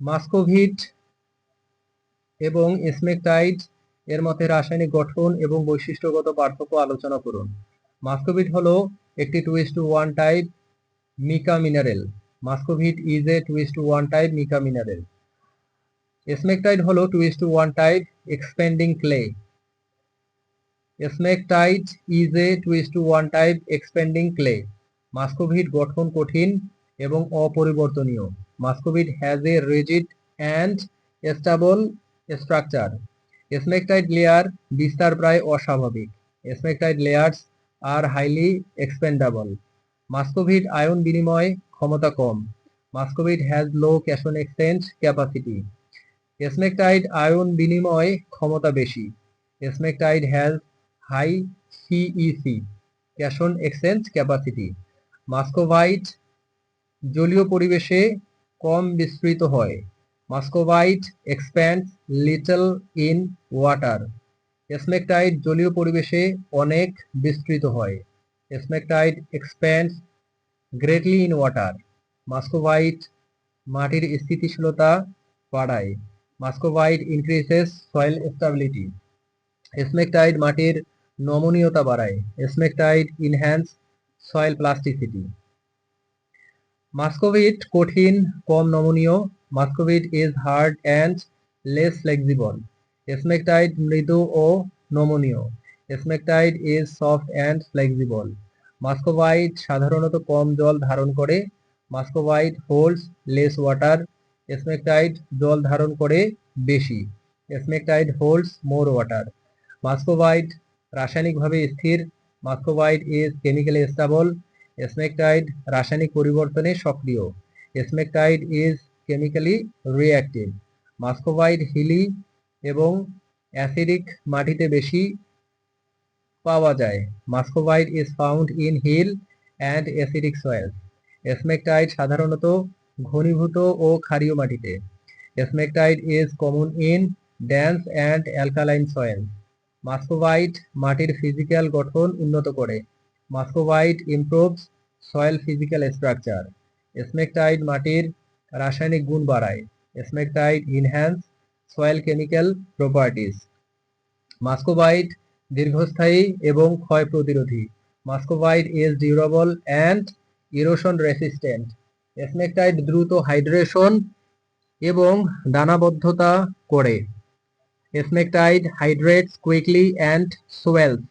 মাস্কোভিট এবং স্মেকটাইট এর মধ্যে রাসায়নিক গঠন এবং বৈশিষ্ট্যগত পার্থক্য আলোচনা করুন। মাস্কোভিট হলো একটি 2:1 type mica mineral. Muscovite is a 2:1 type mica mineral. Smectite হলো 2:1 type expanding clay. Smectite is a 2:1 type expanding clay. Muscovite গঠন কঠিন এবং অপরিবর্তনীয়। Muscovite has a rigid and stable structure. Smectite layer বিস্তার প্রায় অস্বাভাবিক। Smectite layers are highly expandable. Muscovite ion বিনিময় ক্ষমতা কম। Muscovite has low cation exchange capacity. Smectite ion বিনিময় ক্ষমতা বেশি। Smectite has high CEC ক্যাশন exchange capacity. Muscovite জলীয় পরিবেশে কম বিস্তৃত হয়। Muscovite expands little in water. Smectite জলীয় পরিবেশে অনেক বিস্তৃত হয়। Smectite expands greatly in water. Muscovite মাটির স্থিতিশীলতা বাড়ায়। Muscovite increases soil stability. Smectite মাটির নমনীয়তা বাড়ায়। Smectite enhance soil plasticity. Muscovite কঠিন, কম নমনীয়। Muscovite is hard and less flexible. Smectite মৃদু ও নমনীয়। Smectite is soft and flexible. Muscovite সাধারণত কম জল ধারণ করে। Muscovite holds less water. স্মেকটাইট জল ধারণ করে বেশি। স্মেকটাইট হোল্ডস মোর ওয়াটার। মাস্কোভাইট রাসায়নিকভাবে স্থির। Muscovite is chemically stable. Smectite রাসায়নিক পরিবর্তনে সক্রিয়। Smectite is chemically reactive. Muscovite hilly এবং অ্যাসিডিক মাটিতে বেশি পাওয়া যায়। Muscovite is found in hill and acidic soil. Smectite সাধারণত ঘনীভূত ও ক্ষারীয় মাটিতে। Smectite is common in dense and alkaline soil. Muscovite মাটির ফিজিক্যাল গঠন উন্নত করে। Muscovite improves soil physical structure. Smectite মাটির রাসায়নিক গুণ বাড়ায়। Smectite enhance soil chemical properties. Muscovite দীর্ঘস্থায়ী এবং ক্ষয় প্রতিরোধী। Muscovite is durable and erosion resistant. Smectite দ্রুত হাইড্রেশন এবং দানাবদ্ধতা করে। Smectite hydrates quickly and সোয়েলস।